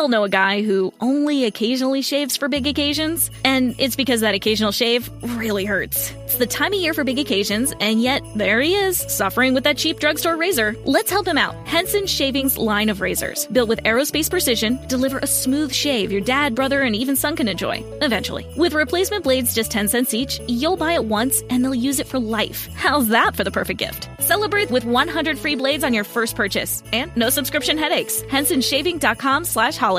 all know a guy who only occasionally shaves for big occasions, and it's because that occasional shave really hurts. It's the time of year for big occasions, and yet there he is, suffering with that cheap drugstore razor. Let's help him out. Henson Shaving's line of razors, built with aerospace precision, deliver a smooth shave your dad, brother, and even son can enjoy, eventually. With replacement blades just 10 cents each, you'll buy it once, and they'll use it for life. How's that for the perfect gift? Celebrate with 100 free blades on your first purchase, and no subscription headaches. HensonShaving.com/holiday.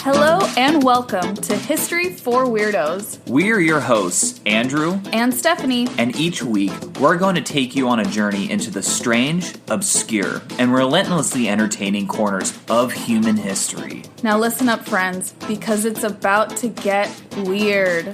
Hello and welcome to History for Weirdos. We're your hosts, Andrew and Stephanie. And each week, we're going to take you on a journey into the strange, obscure, and relentlessly entertaining corners of human history. Now listen up, friends, because it's about to get weird.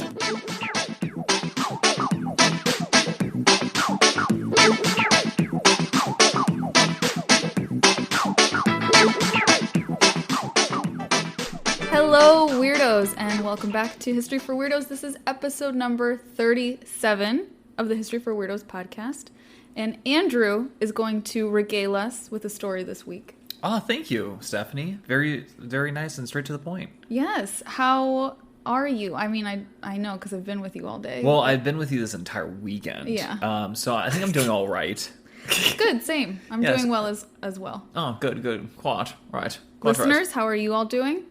Hello, Weirdos, and welcome back to History for Weirdos. This is episode number 37 of the History for Weirdos podcast, and Andrew is going to regale us with a story this week. Oh, thank you, Stephanie. Very, very nice and straight to the point. Yes. How are you? I mean, I know because I've been with you all day. Well, I've been with you this entire weekend. Yeah. So I think I'm doing all right. Good, same. I'm doing well as well. Oh, good. Quad, right. Listeners, how are you all doing?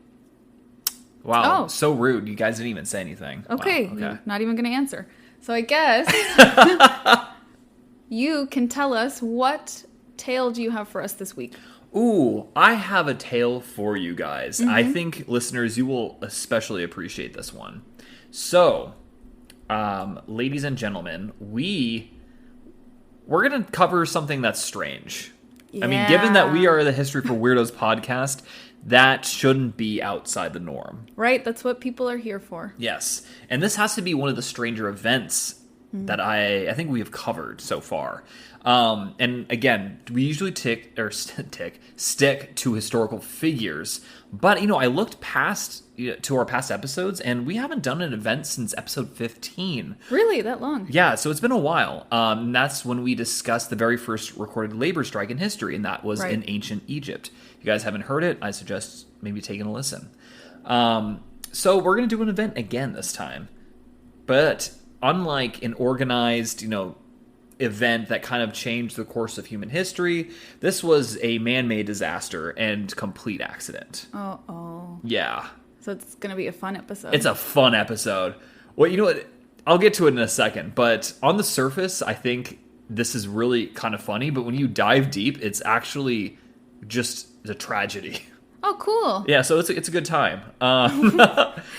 Wow, So rude. You guys didn't even say anything. Okay, Wow, not even going to answer. So I guess you can tell us, what tale do you have for us this week? Ooh, I have a tale for you guys. I think, listeners, you will especially appreciate this one. So, ladies and gentlemen, we're going to cover something that's strange. Yeah. I mean, given that we are the History for Weirdos podcast, that shouldn't be outside the norm. Right, that's what people are here for. Yes, and this has to be one of the stranger events that I think we have covered so far. And again, we usually stick to historical figures, but I looked past to our past episodes, and we haven't done an event since episode 15. Really, that long? Yeah, so it's been a while. And that's when we discussed the very first recorded labor strike in history, and that was in ancient Egypt. If you guys haven't heard it, I suggest maybe taking a listen. So we're going to do an event again this time, but unlike an organized, event that kind of changed the course of human history, this was a man-made disaster and complete accident. Uh-oh. Yeah. So it's going to be a fun episode. It's a fun episode. Well, you know what? I'll get to it in a second, but on the surface, I think this is really kind of funny, but when you dive deep, it's actually just a tragedy. Oh, cool. Yeah, so it's a good time.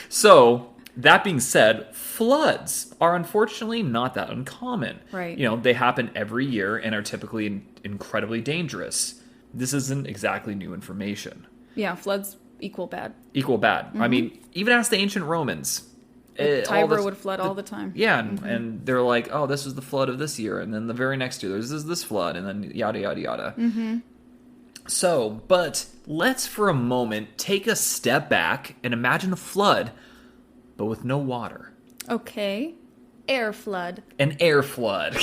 So, that being said, floods are unfortunately not that uncommon. Right. They happen every year and are typically incredibly dangerous. This isn't exactly new information. Yeah, floods equal bad. Equal bad. I mean, even ask the ancient Romans. Tiber would flood all the time. Yeah, and they're like, oh, this was the flood of this year, and then the very next year there's this flood, and then yada, yada, yada. Mm-hmm. So, but let's for a moment take a step back and imagine a flood, but with no water. Okay. Air flood. An air flood.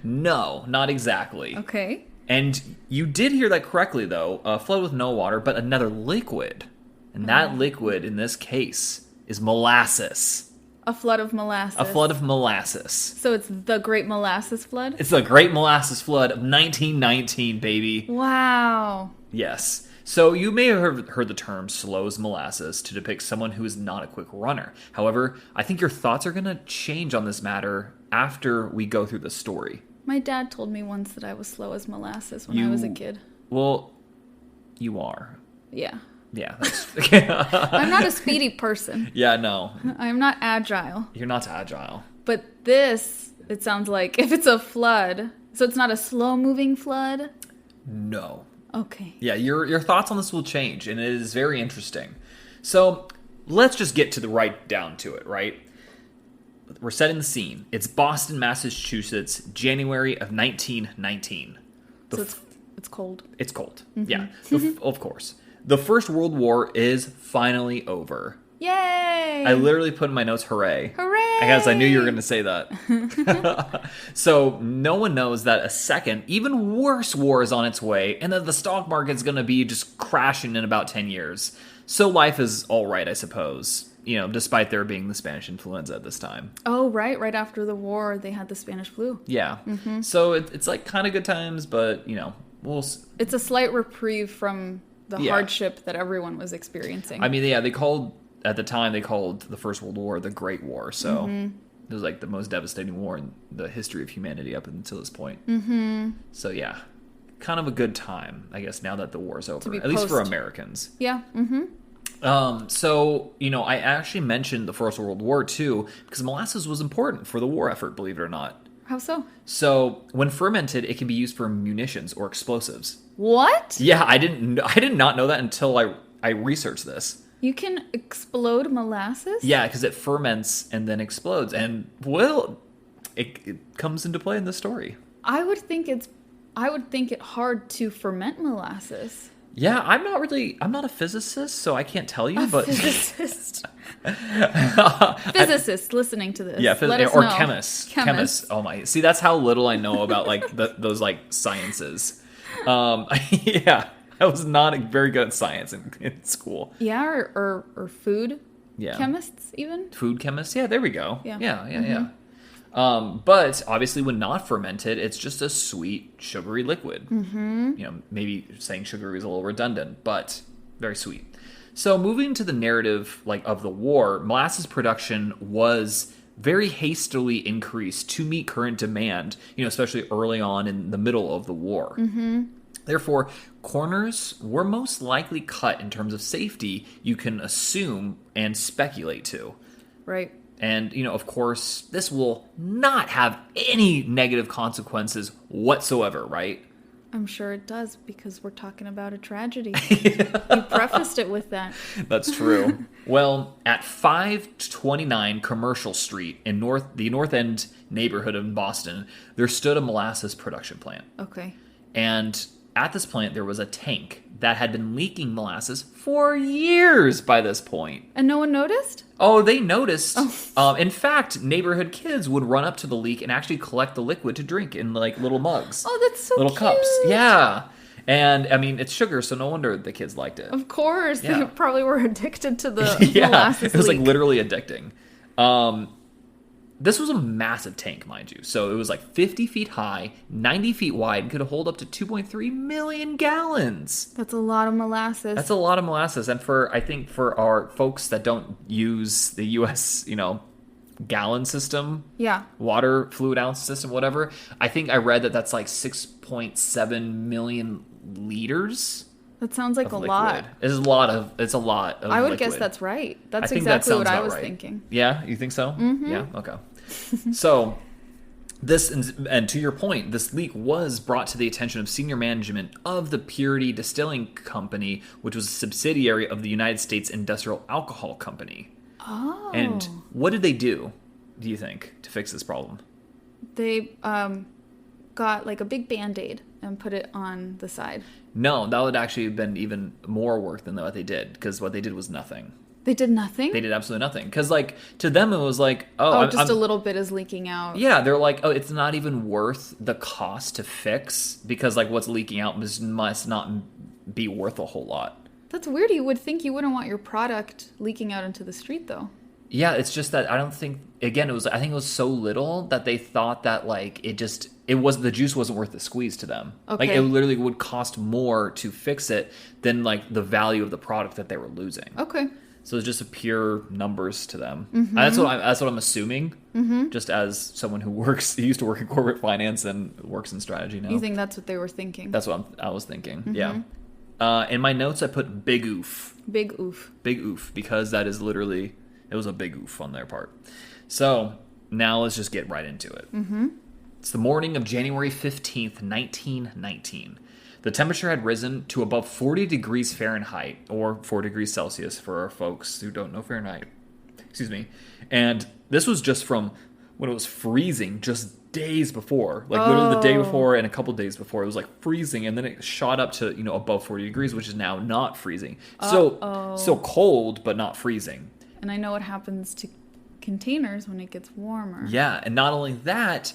No, not exactly. Okay. And you did hear that correctly, though. A flood with no water, but another liquid. And that liquid, in this case, is molasses. A flood of molasses. A flood of molasses. So it's the Great Molasses Flood? It's the Great Molasses Flood of 1919, baby. Wow. Yes. So you may have heard the term slow as molasses to depict someone who is not a quick runner. However, I think your thoughts are going to change on this matter after we go through the story. My dad told me once that I was slow as molasses when I was a kid. Well, you are. Yeah. Yeah. That's... I'm not a speedy person. Yeah, no. I'm not agile. You're not agile. But this, it sounds like, if it's a flood, so it's not a slow-moving flood? No. Okay. Yeah, your thoughts on this will change, and it is very interesting. So, let's just get to the right down to it, right? We're setting the scene. It's Boston, Massachusetts, January of 1919. So it's cold. It's cold, yeah, of course. The First World War is finally over. Yay! I literally put in my notes, hooray. Hooray! Because I knew you were going to say that. So no one knows that a second, even worse war is on its way, and that the stock market's going to be just crashing in about 10 years. So life is all right, I suppose. Despite there being the Spanish influenza at this time. Oh, right. Right after the war, they had the Spanish flu. Yeah. Mm-hmm. So it's like kind of good times, but, It's a slight reprieve from the hardship that everyone was experiencing. I mean, yeah, at the time, they called the First World War the Great War. So it was like the most devastating war in the history of humanity up until this point. Mm-hmm. So yeah, kind of a good time, I guess, now that the war's over. At least for Americans. Yeah. Mm-hmm. So, I actually mentioned the First World War, too, because molasses was important for the war effort, believe it or not. How so? So, when fermented, it can be used for munitions or explosives. What? Yeah, I did not know that until I researched this. You can explode molasses? Yeah, because it ferments and then explodes. And, well, it comes into play in the story. I would think it hard to ferment molasses. Yeah, I'm not a physicist, so I can't tell you, but physicist. Physicists listening to this. Yeah, let us or know. Chemists. Oh my. See, that's how little I know about like those like sciences. Yeah, I was not very good at science in school. Yeah, or food. Yeah. Chemists even? Food chemists. Yeah, there we go. Yeah. Yeah. But obviously when not fermented, it's just a sweet, sugary liquid. Mm-hmm. Maybe saying sugary is a little redundant, but very sweet. So moving to the narrative of the war, molasses production was very hastily increased to meet current demand, especially early on in the middle of the war. Mm-hmm. Therefore, corners were most likely cut in terms of safety, you can assume and speculate to. Right. And, of course, this will not have any negative consequences whatsoever, right? I'm sure it does, because we're talking about a tragedy. You prefaced it with that. That's true. Well, at 529 Commercial Street in the North End neighborhood of Boston, there stood a molasses production plant. Okay. And at this plant, there was a tank that had been leaking molasses for years by this point. And no one noticed? Oh, they noticed. Oh. In fact, neighborhood kids would run up to the leak and actually collect the liquid to drink in like little mugs. Oh, that's so little cute. Cups. Yeah. And I mean, it's sugar, so no wonder the kids liked it. Of course. Yeah. They probably were addicted to the yeah, molasses it was leak. like literally addicting. This was a massive tank, mind you. So it was like 50 feet high, 90 feet wide, and could hold up to 2.3 million gallons. That's a lot of molasses. That's a lot of molasses. And I think for our folks that don't use the U.S., gallon system, water, fluid ounce system, whatever, I think I read that that's like 6.7 million liters. That sounds like a lot. It's a lot of I would liquid. guess that's right. That's exactly what I was thinking. Yeah, you think so? Mm-hmm. Yeah, okay. So this, and to your point, this leak was brought to the attention of senior management of the Purity Distilling Company, which was a subsidiary of the United States Industrial Alcohol Company. Oh. And what did they do you think, to fix this problem? They got like a big Band-Aid and put it on the side. No, that would actually have been even more work than what they did, because what they did was nothing. They did nothing? They did absolutely nothing. Because, to them, it was like, a little bit is leaking out. Yeah, they're like, it's not even worth the cost to fix, because, what's leaking out must not be worth a whole lot. That's weird. You would think you wouldn't want your product leaking out into the street, though. Yeah, it's just that I don't think, again, I think it was so little that they thought that, the juice wasn't worth the squeeze to them. Okay. It literally would cost more to fix it than, the value of the product that they were losing. Okay. So it's just a pure numbers to them. Mm-hmm. And that's what I'm assuming, just as someone who used to work in corporate finance and works in strategy now. You think that's what they were thinking? That's what I was thinking, yeah. In my notes, I put big oof. Big oof. Big oof, because that is literally, it was a big oof on their part. So now let's just get right into it. Mm-hmm. It's the morning of January 15th, 1919. The temperature had risen to above 40 degrees Fahrenheit, or 4 degrees Celsius for our folks who don't know Fahrenheit. Excuse me. And this was just from when it was freezing just days before. Literally the day before and a couple days before. It was freezing, and then it shot up to, above 40 degrees, which is now not freezing. So cold, but not freezing. And I know what happens to containers when it gets warmer. Yeah, and not only that,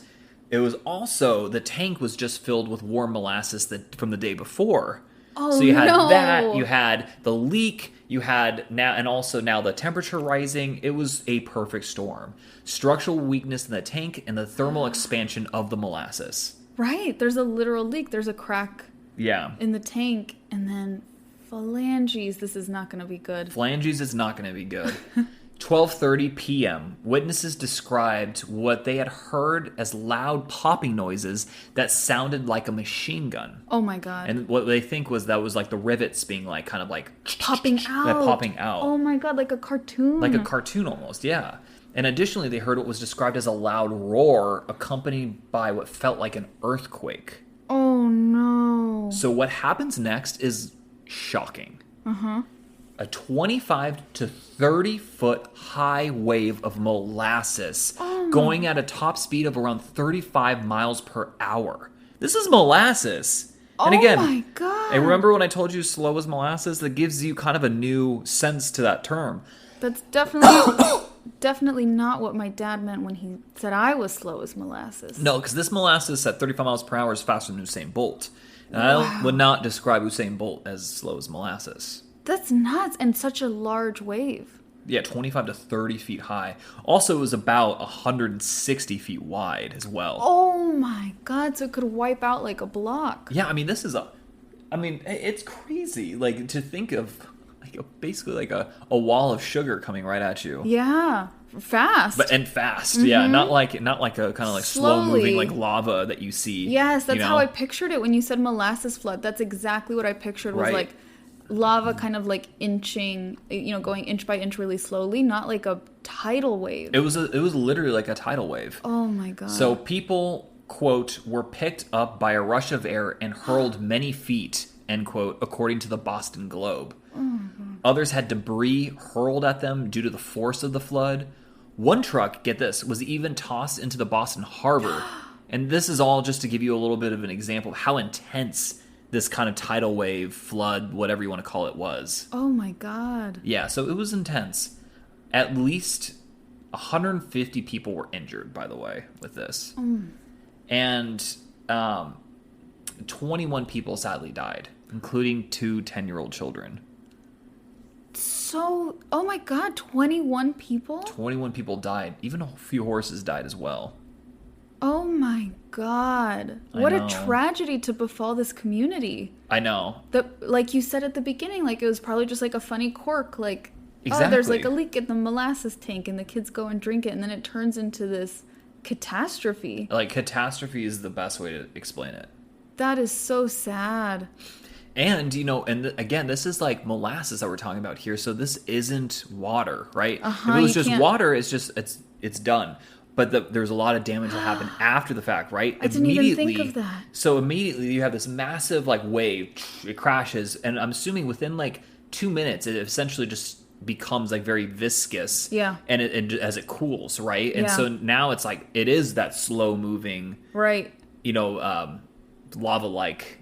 it was also, the tank was just filled with warm molasses from the day before. Oh, so you had no. that, you had the leak, you had now, and also now the temperature rising. It was a perfect storm. Structural weakness in the tank and the thermal expansion of the molasses. Right. There's a literal leak. There's a crack in the tank. And then phalanges. This is not going to be good. Phalanges is not going to be good. 12:30 p.m. Witnesses described what they had heard as loud popping noises that sounded like a machine gun. Oh my God. And what they think was that was like the rivets being like kind of like popping out. Yeah, popping out. Oh my God, like a cartoon. Like a cartoon almost, yeah. And additionally, they heard what was described as a loud roar accompanied by what felt like an earthquake. Oh no. So what happens next is shocking. Uh-huh. A 25 to 30 foot high wave of molasses going at a top speed of around 35 miles per hour. This is molasses. And again, oh my God. And remember when I told you slow as molasses? That gives you kind of a new sense to that term. That's definitely not what my dad meant when he said I was slow as molasses. No, because this molasses at 35 miles per hour is faster than Usain Bolt. And I would not describe Usain Bolt as slow as molasses. That's nuts. And such a large wave. Yeah, 25 to 30 feet high. Also, it was about 160 feet wide as well. Oh my God. So it could wipe out like a block. Yeah, I mean, it's crazy. Like, to think of basically like a wall of sugar coming right at you. Yeah. Fast. Fast. Yeah, not like a kind of like slow moving like lava that you see. Yes, that's how I pictured it when you said molasses flood. That's exactly what I pictured was like lava kind of like inching, going inch by inch really slowly, not like a tidal wave. It was literally like a tidal wave. Oh my God. So people, quote, were picked up by a rush of air and hurled many feet, end quote, according to the Boston Globe. Mm-hmm. Others had debris hurled at them due to the force of the flood. One truck, get this, was even tossed into the Boston Harbor. And this is all just to give you a little bit of an example of how intense this kind of tidal wave, flood, whatever you want to call it, was. Oh my God. Yeah, so it was intense. At least 150 people were injured, by the way, with this. And 21 people sadly died, including 2 10-year-old children. So, oh my God, 21 people? 21 people died. Even a few horses died as well. Oh my God. What a tragedy to befall this community. I know. Like you said at the beginning, like it was probably just like a funny quirk, like, exactly. Oh, there's like a leak in the molasses tank and the kids go and drink it, and then it turns into this catastrophe. Like, catastrophe is the best way to explain it. That is so sad. And, again, this is like molasses that we're talking about here, so this isn't water, right? If it was just water, it's done. But there's a lot of damage that happened after the fact, right? I didn't even think of that. So immediately you have this massive like wave, it crashes, and I'm assuming within like 2 minutes it essentially just becomes like very viscous. Yeah. And as it cools, right? And so now it's like it is that slow moving, right? Lava like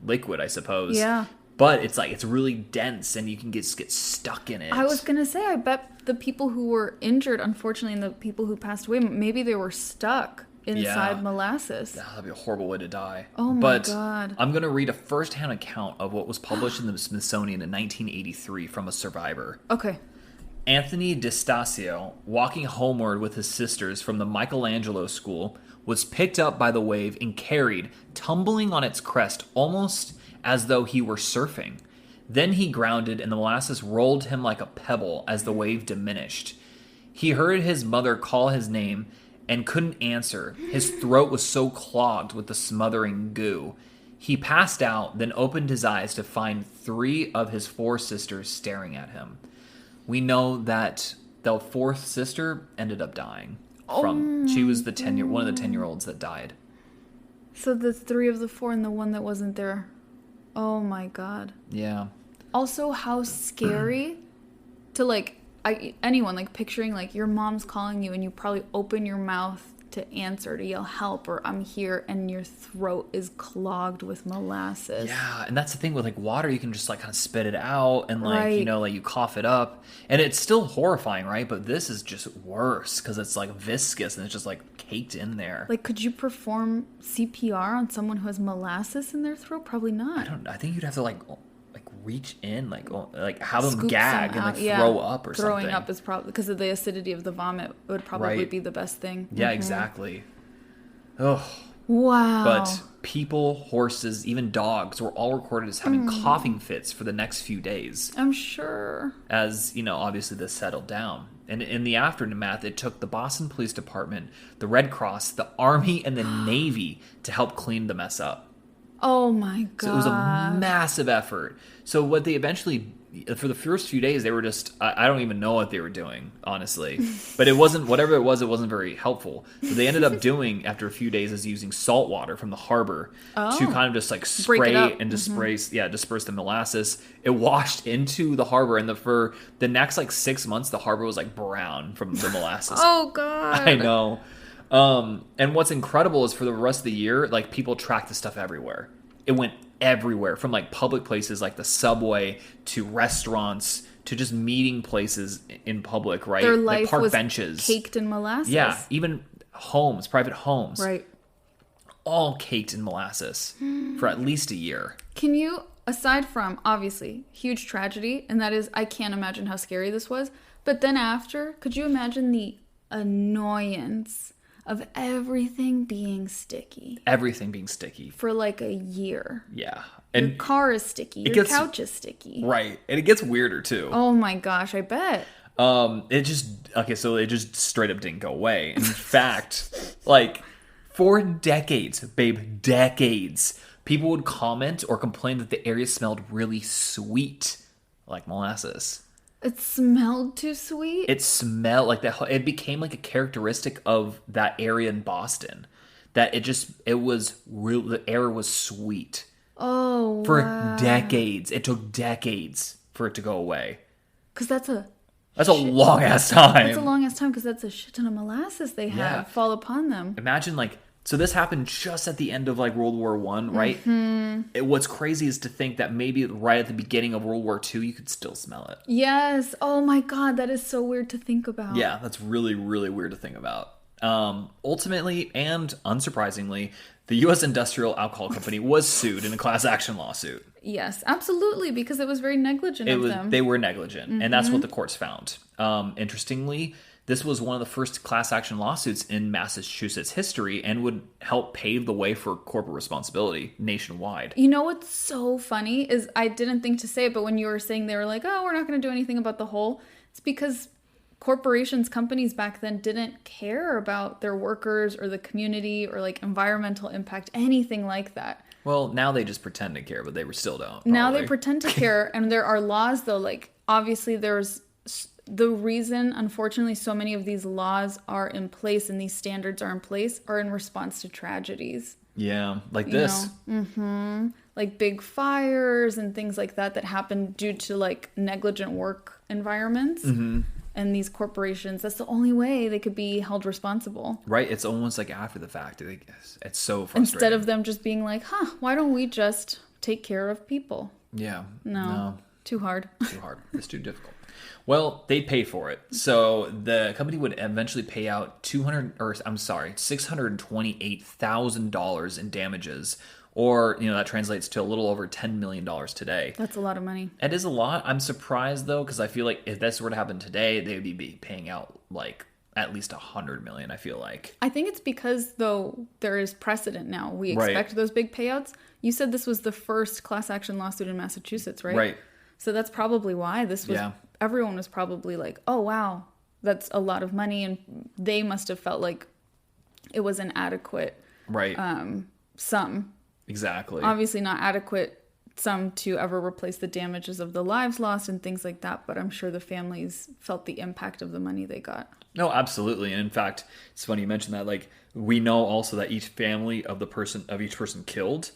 liquid, I suppose. Yeah. But it's really dense, and you can get stuck in it. I was gonna say, I bet the people who were injured, unfortunately, and the people who passed away, maybe they were stuck inside molasses. That'd be a horrible way to die. Oh my God. I'm gonna read a first-hand account of what was published in the Smithsonian in 1983 from a survivor. Okay. Anthony DeStasio, walking homeward with his sisters from the Michelangelo School, was picked up by the wave and carried, tumbling on its crest almost as though he were surfing. Then he grounded, and the molasses rolled him like a pebble as the wave diminished. He heard his mother call his name and couldn't answer. His throat was so clogged with the smothering goo. He passed out, then opened his eyes to find 3 of his 4 sisters staring at him. We know that the 4th sister ended up dying. She was one of the 10-year-olds that died. So the 3 of the 4 and the one that wasn't there. Oh my God. Yeah. Also, how scary to anyone picturing like your mom's calling you and you probably open your mouth to answer, to yell help, or I'm here, and your throat is clogged with molasses. Yeah, and that's the thing with like water, you can just like kind of spit it out and like, Right. you know, like you cough it up. And it's still horrifying, right? But this is just worse because it's like viscous and it's just like caked in there. Like, could you perform CPR on someone who has molasses in their throat? Probably not. I think you'd have to like reach in, like have them Scoop gag some and out. like Yeah. throw up or Throwing something. up is probably, because of the acidity of the vomit, would probably Right. be the best thing. Yeah, exactly. Oh, Wow. but people, horses, even dogs were all recorded as having coughing fits for the next few days. I'm sure. As, you know, obviously this settled down. And in the aftermath, it took the Boston Police Department, the Red Cross, the Army, and the Navy to help clean the mess up. Oh my god. So it was a massive effort. So what they eventually, for the first few days, they were just, I don't even know what they were doing, honestly. But it wasn't, whatever it wasn't very helpful. So they ended up doing, after a few days, is using salt water from the harbor to kind of just like spray and disperse the molasses. It washed into the harbor, and for the next like 6 months, the harbor was like brown from the molasses. Oh god. I know. And what's incredible is for the rest of the year, like people tracked the stuff everywhere. It went everywhere, from like public places like the subway to restaurants to just meeting places in public, right? Their like life park was benches, caked in molasses. yeah, even homes, private homes, Right. all caked in molasses for at least a year. Can you, aside from obviously huge tragedy, and that is, I can't imagine how scary this was, but then after, could you imagine the annoyance of everything being sticky Everything being sticky. for like a year? Yeah. Your And car is sticky. Your gets- couch is sticky. right. And it gets weirder too. Oh my gosh, I bet. It just straight up didn't go away. In fact, like for decades, decades, people would comment or complain that the area smelled really sweet, like molasses. It smelled too sweet. It smelled like that. It became like a characteristic of that area in Boston, that it was real. The air was sweet for decades. It took decades for it to go away. Because that's a long ass time. That's a long ass time, because that's a shit ton of molasses they have Yeah. fall upon them. Imagine so this happened just at the end of like World War I, right? Mm-hmm. What's crazy is to think that maybe right at the beginning of World War II, you could still smell it. Yes. Oh my god, that is so weird to think about. Yeah, that's really, really weird to think about. Ultimately, and unsurprisingly, the U.S. Industrial Alcohol Company was sued in a class action lawsuit. Yes, absolutely, because it was very negligent of them. They were negligent, and that's what the courts found. Interestingly, this was one of the first class action lawsuits in Massachusetts history and would help pave the way for corporate responsibility nationwide. You know what's so funny is, I didn't think to say it, but when you were saying they were like, oh, we're not going to do anything about the whole, it's because corporations, companies back then didn't care about their workers or the community or like environmental impact, anything like that. Well, now they just pretend to care, but they still don't. Now probably. they pretend to care, and there are laws though, like obviously there's the reason, unfortunately, so many of these laws are in place and these standards are in place are in response to tragedies. Yeah, like this. Like big fires and things like that happen due to like negligent work environments. And these corporations, that's the only way they could be held responsible. Right? It's almost like after the fact. It's so frustrating. Instead of them just being like, why don't we just take care of people? Yeah. No. Too hard. Too hard. It's too difficult. Well, they'd pay for it. So the company would eventually pay out $628,000 in damages, or that translates to a little over $10 million today. That's a lot of money. It is a lot. I'm surprised though, because I feel like if this were to happen today, they would be paying out like at least $100 million. I feel like. I think it's because though there is precedent now. We expect those big payouts. You said this was the first class action lawsuit in Massachusetts, right? Right. So that's probably why this was. Yeah. Everyone was probably like, "Oh wow, that's a lot of money," and they must have felt like it was an adequate sum. Exactly. Obviously, not adequate sum to ever replace the damages of the lives lost and things like that. But I'm sure the families felt the impact of the money they got. No, absolutely. And in fact, it's funny you mentioned that. Like, we know also that each family of each person killed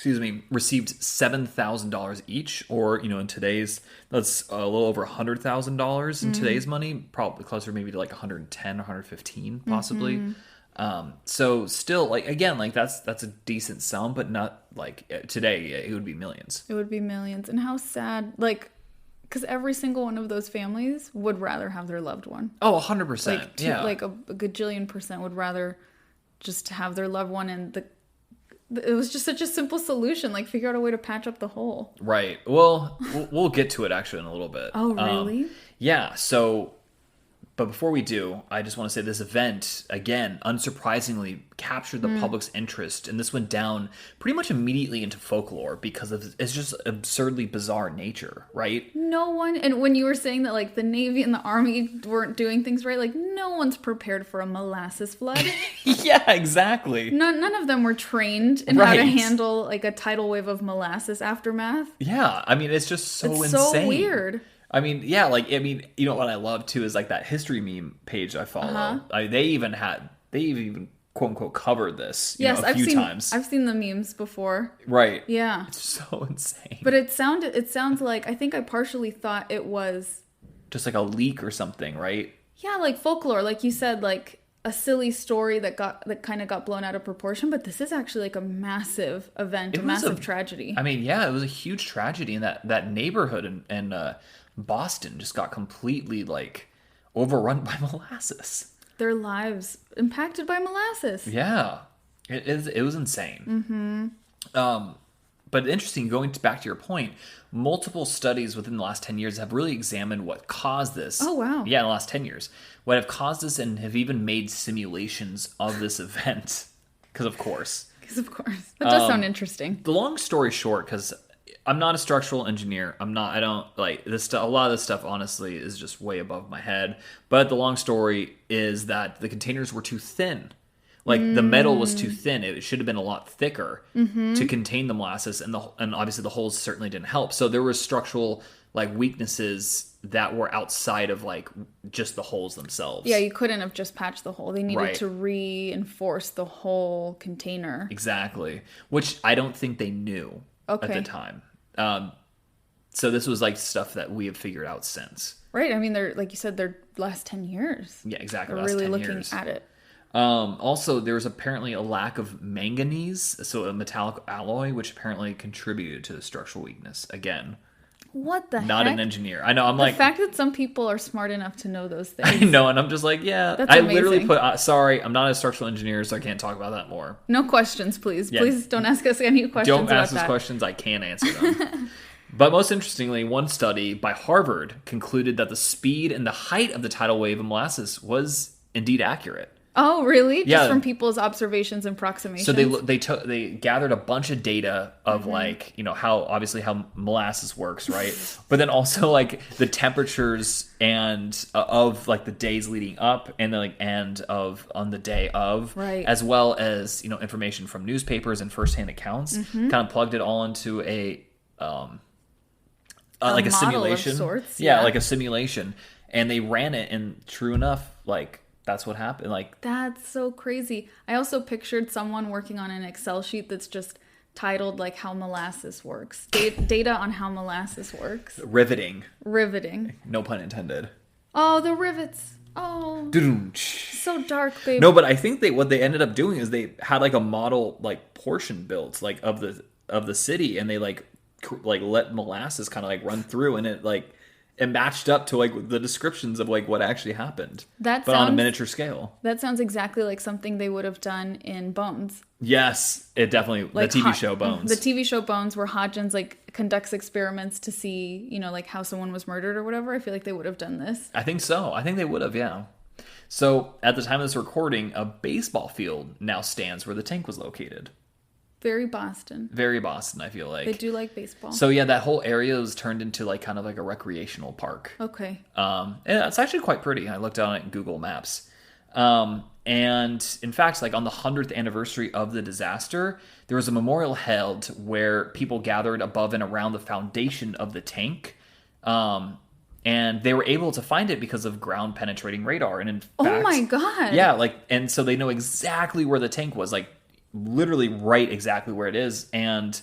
received $7,000 each, or, in today's, that's a little over $100,000 in today's money, probably closer maybe to like 110 or 115 possibly. So still, like, again, like that's a decent sum, but not like today it would be millions. It would be millions. And how sad, like, because every single one of those families would rather have their loved one. Oh, 100%. Like, like a gajillion percent would rather just have their loved one, and it was just such a simple solution. Like, figure out a way to patch up the hole. Right. Well, we'll get to it actually in a little bit. Oh, really? Yeah. So, but before we do, I just want to say this event, again, unsurprisingly captured the public's interest. And this went down pretty much immediately into folklore because of its just absurdly bizarre nature, right? No one, and when you were saying that, like, the Navy and the Army weren't doing things right, like, no one's prepared for a molasses flood. Yeah, exactly. None of them were trained in how to handle, like, a tidal wave of molasses aftermath. Yeah, I mean, it's just so insane. It's so weird. I mean, yeah, like, I mean, you know what I love too is like that history meme page I follow. They even quote unquote covered this a few times. I've seen the memes before. Right. Yeah. It's so insane. But it sounds like, I think I partially thought it was just like a leak or something, right? Yeah, like folklore, like you said, like a silly story that kind of got blown out of proportion, but this is actually like a massive event, a massive tragedy. I mean, yeah, it was a huge tragedy, and that neighborhood in Boston just got completely like overrun by molasses. Their lives impacted by molasses. Yeah, it was insane. But interesting, going back to your point, multiple studies within the last 10 years have really examined what caused this. Oh, wow. Yeah, in the last 10 years. What have caused this, and have even made simulations of this event. Because of course. That does sound interesting. The long story short, because I'm not a structural engineer. I don't like this stuff. A lot of this stuff, honestly, is just way above my head. But the long story is that the containers were too thin. Like, the metal was too thin. It should have been a lot thicker to contain the molasses, and obviously the holes certainly didn't help. So there were structural like weaknesses that were outside of like just the holes themselves. Yeah, you couldn't have just patched the hole. They needed to reinforce the whole container. Exactly, which I don't think they knew at the time. So this was like stuff that we have figured out since. Right. I mean, they're, like you said, they're last 10 years. Yeah, exactly. They're really looking at it. Also, there was apparently a lack of manganese, so a metallic alloy, which apparently contributed to the structural weakness. Again, what the heck? Not an engineer. I know. The fact that some people are smart enough to know those things. I know, and I'm just like, yeah. That's amazing. Literally put, sorry, I'm not a structural engineer, so I can't talk about that more. No questions, please. Yeah. Please don't ask us any questions Don't about ask us questions. I can't answer them. But most interestingly, one study by Harvard concluded that the speed and the height of the tidal wave of molasses was indeed accurate. Oh, really? Just from people's observations and approximations? So they gathered a bunch of data of like, how molasses works, right? But then also like the temperatures and of like the days leading up and then on the day of, right, as well as, information from newspapers and firsthand accounts, kind of plugged it all into like a simulation of sorts. Yeah, like a simulation. And they ran it, and true enough, like, that's what happened. Like, that's so crazy. I also pictured someone working on an Excel sheet that's just titled like how molasses works. Data on how molasses works. Riveting. No pun intended. Oh, the rivets. Oh. So dark, baby. No, but I think what they ended up doing is they had like a model like portion built like of the city, and they like let molasses kind of like run through, and it matched up to like the descriptions of like what actually happened, but on a miniature scale. That sounds exactly like something they would have done in Bones. Yes, it definitely, like the TV show Bones. The TV show Bones, where Hodgins like conducts experiments to see, like how someone was murdered or whatever. I feel like they would have done this. I think so. I think they would have, yeah. So at the time of this recording, a baseball field now stands where the tank was located. Very Boston, I feel like. They do like baseball. So yeah, that whole area was turned into like kind of like a recreational park. Okay. And it's actually quite pretty. I looked on it in Google Maps. And in fact, like on the 100th anniversary of the disaster, there was a memorial held where people gathered above and around the foundation of the tank. And they were able to find it because of ground penetrating radar. And in fact, oh my God. Yeah, and so they know exactly where the tank was. Like, literally right exactly where it is. And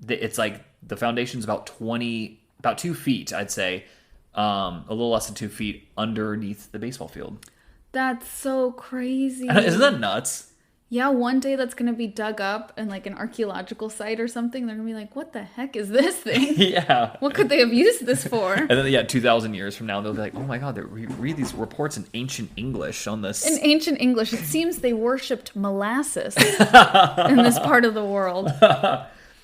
it's like the foundation's about 2 feet, I'd say, a little less than 2 feet underneath the baseball field. That's so crazy. Isn't that nuts? Yeah, one day that's going to be dug up in like an archaeological site or something. They're going to be like, what the heck is this thing? Yeah. What could they have used this for? And then, 2,000 years from now, they'll be like, oh my God, we read these reports in ancient English on this. In ancient English, it seems they worshipped molasses in this part of the world.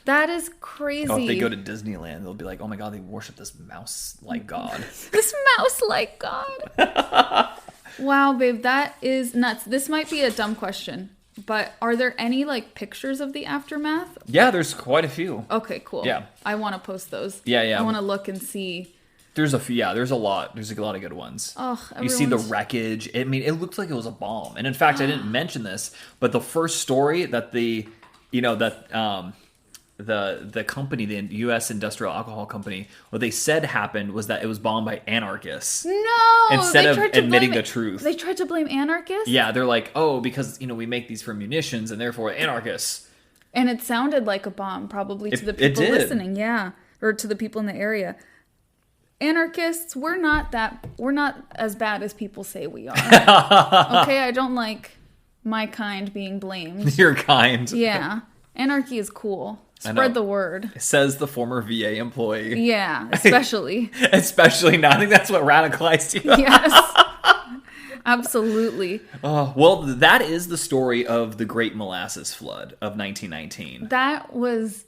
That is crazy. Oh, if they go to Disneyland, they'll be like, oh my God, they worship this mouse-like god. This mouse-like god. Wow, babe, that is nuts. This might be a dumb question. But are there any like pictures of the aftermath? Yeah, there's quite a few. Okay, cool. Yeah. I want to post those. Yeah. I want to look and see. There's a few. Yeah, there's a lot. There's a lot of good ones. Oh, you see the wreckage. I mean, it looked like it was a bomb. And in fact, I didn't mention this, but the first story that the company, the U.S. Industrial Alcohol Company, what they said happened was that it was bombed by anarchists. No! Instead of admitting the truth. They tried to blame anarchists? Yeah, they're like, oh, because, we make these for munitions and therefore anarchists. And it sounded like a bomb, probably, to the people listening. Yeah. Or to the people in the area. Anarchists, we're not as bad as people say we are. Okay? I don't like my kind being blamed. Your kind. Yeah. Anarchy is cool. Spread the word. Says the former VA employee. Yeah, especially. Especially now. I think that's what radicalized you. Yes. Absolutely. Well, that is the story of the Great Molasses Flood of 1919. That was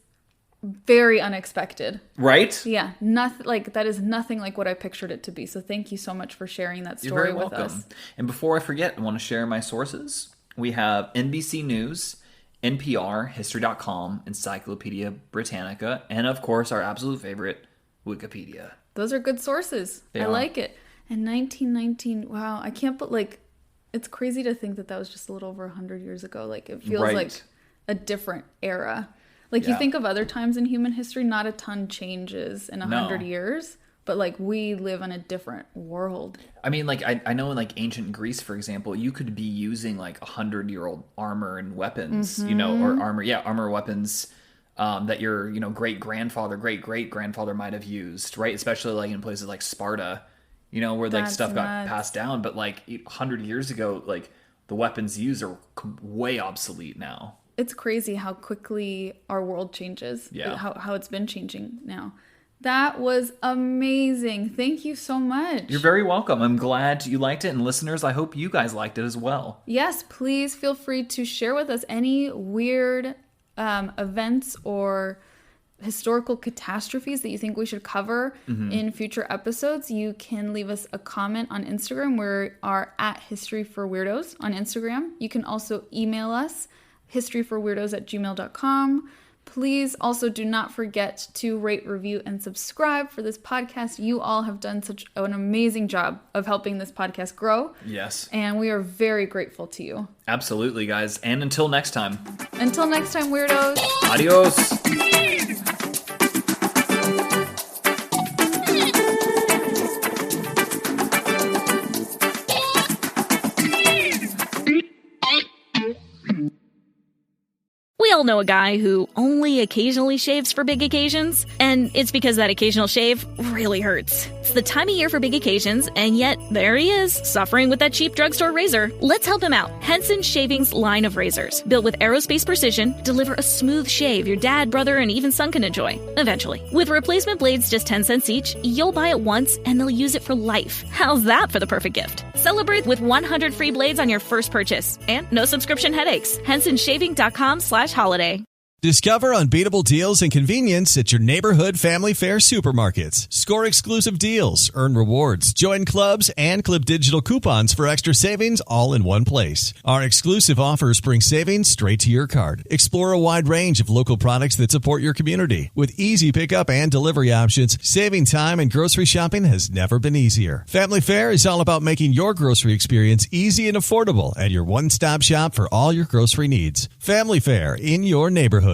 very unexpected. Right? Yeah. That is nothing like what I pictured it to be. So thank you so much for sharing that story with us. And before I forget, I want to share my sources. We have NBC News, NPR, History.com, Encyclopedia Britannica, and of course our absolute favorite, Wikipedia. Those are good sources. I like it. And 1919, wow, I can't it's crazy to think that was just a little over 100 years ago. Like, it feels like a different era. Like, you think of other times in human history, not a ton changes in 100 years. But, we live in a different world. I mean, I know in, ancient Greece, for example, you could be using, 100-year-old armor and weapons, or armor weapons that your, great-grandfather, great-great-grandfather might have used, right? Especially, in places like Sparta, where, stuff got passed down. But, 100 years ago, the weapons used are way obsolete now. It's crazy how quickly our world changes. Yeah. How it's been changing now. That was amazing. Thank you so much. You're very welcome. I'm glad you liked it. And listeners, I hope you guys liked it as well. Yes, please feel free to share with us any weird events or historical catastrophes that you think we should cover in future episodes. You can leave us a comment on Instagram. We are at History for Weirdos on Instagram. You can also email us, historyforweirdos@gmail.com. Please also do not forget to rate, review, and subscribe for this podcast. You all have done such an amazing job of helping this podcast grow. Yes. And we are very grateful to you. Absolutely, guys. And until next time. Until next time, weirdos. Adios. We all know a guy who only occasionally shaves for big occasions, and it's because that occasional shave really hurts. It's the time of year for big occasions, and yet there he is, suffering with that cheap drugstore razor. Let's help him out. Henson Shaving's line of razors, built with aerospace precision, deliver a smooth shave your dad, brother, and even son can enjoy, eventually. With replacement blades just 10 cents each, you'll buy it once, and they'll use it for life. How's that for the perfect gift? Celebrate with 100 free blades on your first purchase, and no subscription headaches. HensonShaving.com/holiday. Discover unbeatable deals and convenience at your neighborhood family fare supermarkets. Score exclusive deals, earn rewards, join clubs, and clip digital coupons for extra savings all in one place. Our exclusive offers bring savings straight to your card. Explore a wide range of local products that support your community. With easy pickup and delivery options, saving time and grocery shopping has never been easier. Family Fare is all about making your grocery experience easy and affordable at your one-stop shop for all your grocery needs. Family Fare in your neighborhood.